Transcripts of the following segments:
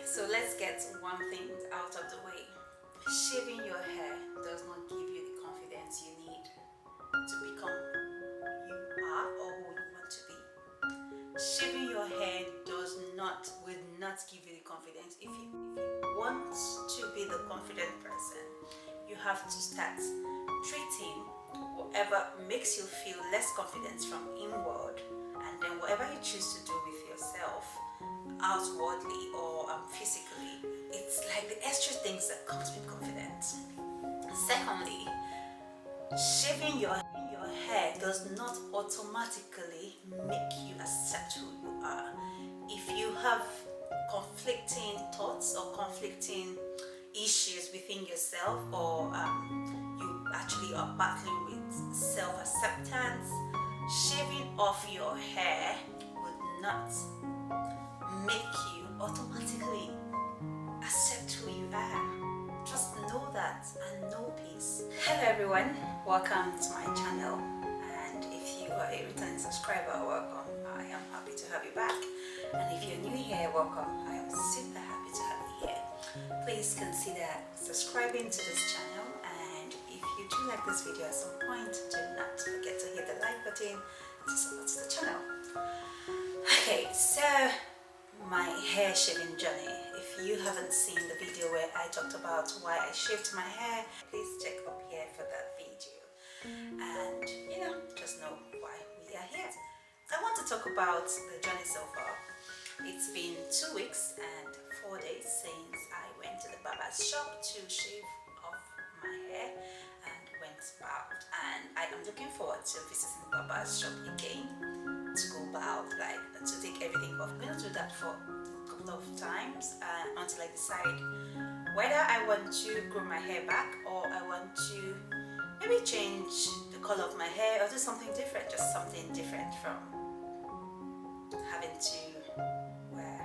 So let's get one thing out of the way. Shaving your hair does not give you the confidence you need to become who you are or who you want to be. Shaving your hair will not give you the confidence. If you want to be the confident person, you have to start treating whatever makes you feel less confidence from inward, and then whatever you choose to do with yourself outwardly or physically, it's like the extra things that comes with confidence. Secondly, shaving your hair does not automatically make you accept who you are. If you have conflicting thoughts or conflicting issues within yourself, or you actually are battling with self-acceptance, shaving off your hair would not make you automatically accept who you are. Just know that and know peace. Hello everyone, welcome to my channel, and if you are a returning subscriber, welcome. I am happy to have you back, and if you're new here, welcome. I am super happy to have you here. Please consider subscribing to this channel, and if you do like this video at some point, do not forget to hit the like button to support the channel. Okay, so my hair shaving journey. If you haven't seen the video where I talked about why I shaved my hair, please check up here for that video, and just know why we are here. I want to talk about the journey so far. It's been 2 weeks and 4 days since I went to the barber's shop to shave off my hair and went bald, and I am looking forward to visiting the barber's shop again to go bald, like to take everything off. I'm going to do that for a couple of times until I decide whether I want to grow my hair back, or I want to maybe change the color of my hair, or do something different, just something different from having to wear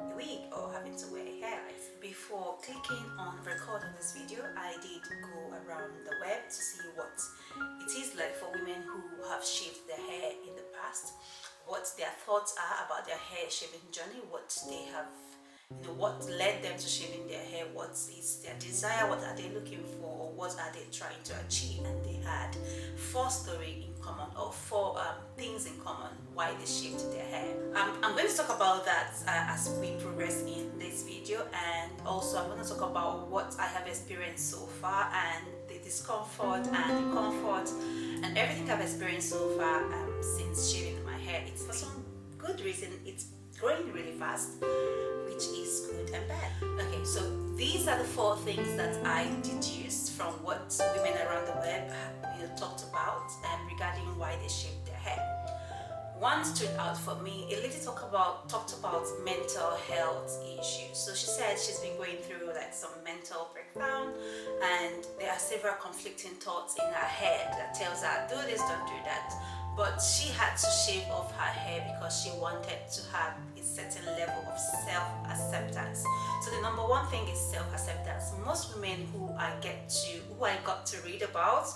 a wig or having to wear hair. Before clicking on record on this video, I did go around the web to see what it is like for women who have shaved their hair in the past, what their thoughts are about their hair shaving journey, what they have, what led them to shaving their hair, what is their desire, what are they looking for, or what are they trying to achieve. And they had 4 stories in common, or 4 things in common why they shaved their hair. I'm going to talk about that as we progress in this video, and also I'm going to talk about what I have experienced so far, and the discomfort and the comfort and everything I've experienced so far since shaving my hair. It's for some good reason. It's growing really fast, which is good and bad. Okay, so these are the 4 things that I deduced from what women around the web talked about regarding why they shaved their hair. One stood out for me. A lady talked about mental health issues. So she said she's been going through like some mental breakdown, and there are several conflicting thoughts in her head that tells her, do this, don't do that. But she had to shave off her hair because she wanted to have a certain level of self-acceptance. So the number one thing is self-acceptance. Most women who I got to read about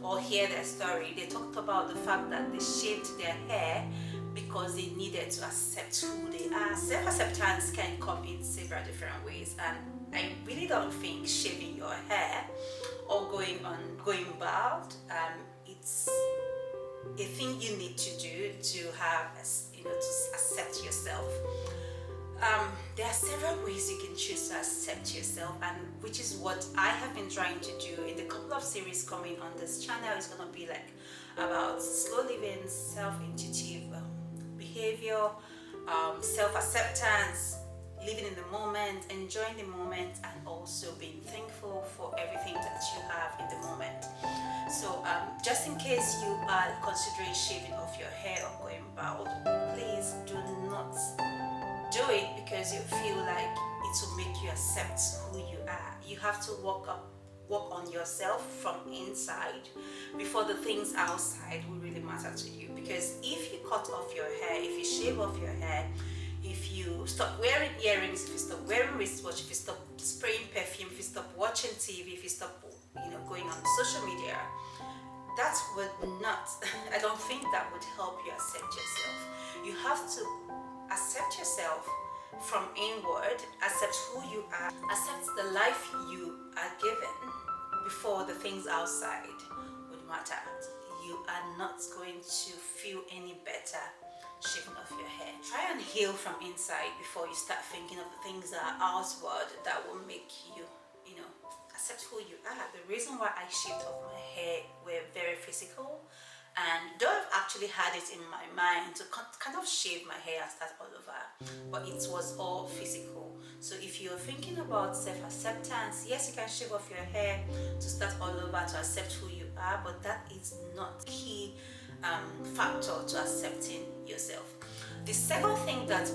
or hear their story, they talked about the fact that they shaved their hair because they needed to accept who they are. Self-acceptance can come in several different ways, and I really don't think shaving your hair or going bald, it's a thing you need to do to have, to accept yourself. There are several ways you can choose to accept yourself, and which is what I have been trying to do in the couple of series coming on this channel. It's going to be like about slow living, self-intuitive behavior, self-acceptance, living in the moment, enjoying the moment, and also being thankful for everything that you have in the moment. So just in case you are considering shaving off your hair or going bald, please do not do it because you feel like it will make you accept who you are. You have to work on yourself from inside before the things outside will really matter to you. Because if you cut off your hair, if you shave off your hair, if you stop wearing earrings, if you stop wearing wristwatch, if you stop spraying perfume, if you stop watching TV, if you stop going on social media, that would not, I don't think that would help you accept yourself. You have to accept yourself from inward, accept accept who you are, accept the life you are given before the things outside would matter. You are not going to feel any better shaving off your hair. Try and heal from inside before you start thinking of the things that are outward that will make you, accept who you are. The reason why I shaved off my hair were very physical, and though I've actually had it in my mind to kind of shave my hair and start all over, but it was all physical. So if you're thinking about self-acceptance, yes, you can shave off your hair to start all over, to accept who you are, but that is not key factor to accepting yourself. The second thing that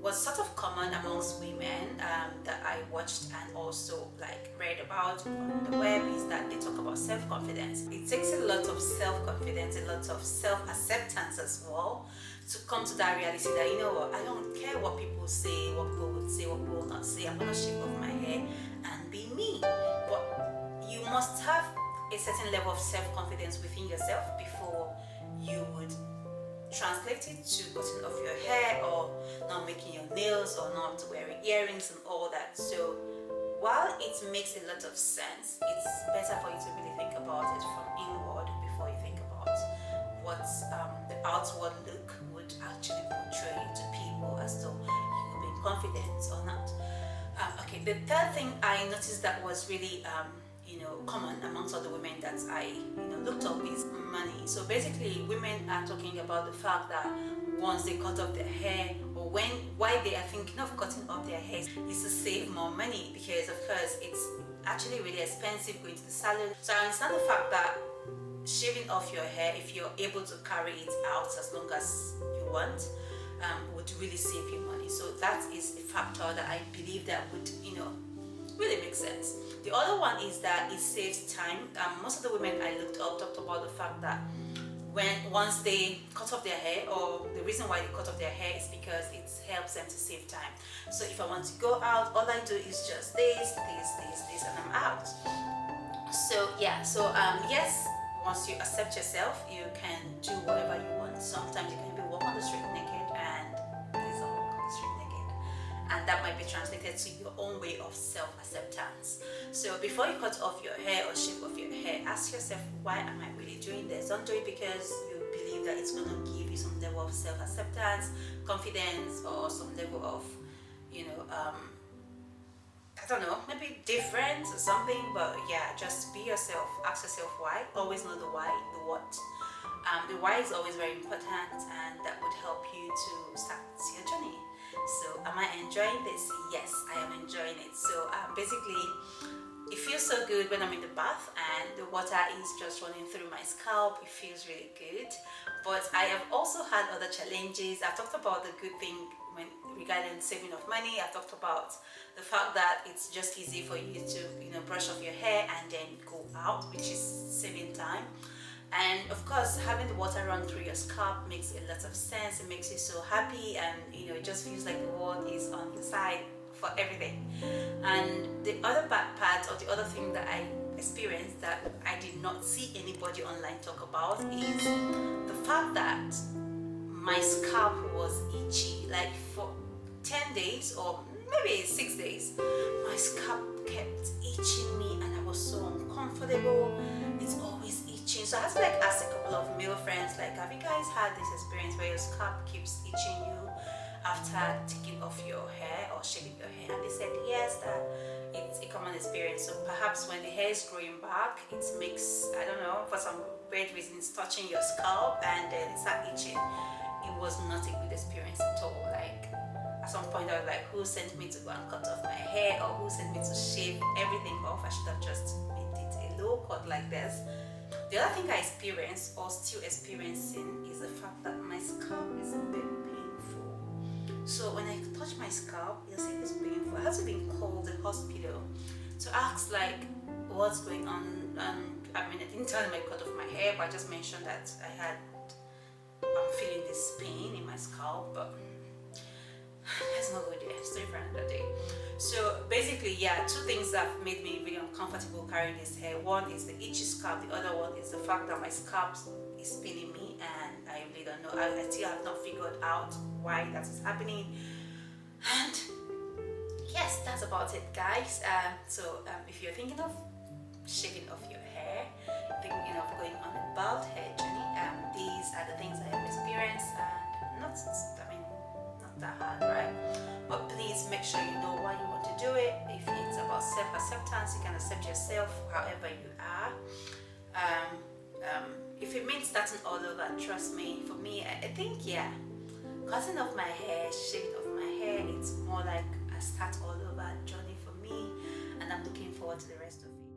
was sort of common amongst women that I watched and also read about on the web is that they talk about self-confidence. It takes a lot of self-confidence, a lot of self-acceptance as well, to come to that reality that, you know what, I don't care what people say, what people would say, what people will not say. I'm gonna shave off my hair and be me. But you must have a certain level of self-confidence within yourself before you would translate it to cutting off your hair or not making your nails or not wearing earrings and all that. So while it makes a lot of sense, it's better for you to really think about it from inward before you think about what the outward look would actually portray to people as though you would be confident or not. Okay, the third thing I noticed that was really common amongst other women that I looked up is money. So basically, women are talking about the fact that once they cut off their hair, or why they are thinking of cutting off their hair, is to save more money, because of course it's actually really expensive going to the salon. So I understand the fact that shaving off your hair, if you're able to carry it out as long as you want, would really save you money. So that is a factor that I believe that would really makes sense. The other one is that it saves time. Most of the women I looked up talked about the fact that once they cut off their hair, or the reason why they cut off their hair is because it helps them to save time. So if I want to go out, all I do is just this, and I'm out. So yeah, yes, once you accept yourself, you can do whatever you want. Sometimes you can be walk on the street naked, and please don't walk on the street naked. And that might be translated to your own way of self-acceptance. So before you cut off your hair or shave off your hair, ask yourself, why am I really doing this? Don't do it because you believe that it's going to give you some level of self-acceptance, confidence, or some level of, I don't know, maybe different or something. But yeah, just be yourself. Ask yourself why. Always know the why, the what. The why is always very important, and that would help you to start your journey. So am I enjoying this? Yes, I am enjoying it. So basically, it feels so good when I'm in the bath and the water is just running through my scalp. It feels really good. But I have also had other challenges. I've talked about the good thing regarding saving of money. I've talked about the fact that it's just easy for you to brush off your hair and then go out, which is saving time. And of course, having the water run through your scalp makes a lot of sense. It makes you so happy, and it just feels like the world is on the side for everything. And the other bad part, or the other thing that I experienced that I did not see anybody online talk about, is the fact that my scalp was itchy. Like for 10 days or maybe 6 days, my scalp kept itching me, and I was so uncomfortable. It's always itching. So I had to ask a couple of male friends, have you guys had this experience where your scalp keeps itching you after taking off your hair or shaving your hair? And they said yes, that it's a common experience. So perhaps when the hair is growing back, it makes, I don't know, for some weird reason, it's touching your scalp and then it starts itching. It was not a good experience at all. At some point I was like, who sent me to go and cut off my hair, or who sent me to shave everything off? I should have just made it a low cut like this. The other thing I experienced, or still experiencing, is the fact that my scalp is a bit painful. So when I touch my scalp, you'll see it's painful. I had to be called the hospital to ask what's going on. I didn't tell them I cut off my hair, but I just mentioned that I'm feeling this pain in my scalp, but let's not go there. Story for another day. So basically, yeah, two things that made me really uncomfortable carrying this hair. One is the itchy scalp. The other one is the fact that my scalp is paining me, and I really don't know. I still have not figured out why that is happening. And yes, that's about it, guys. If you're thinking of shaving off your hair, thinking of going on a bald hair journey, these are the things I have experienced, and not that hard, right? But please make sure you know why you want to do it. If it's about self-acceptance, you can accept yourself however you are. If it means starting all over, trust me, for me, I think, yeah, cutting off my hair, shaving off my hair, it's more like a start all over journey for me, and I'm looking forward to the rest of it.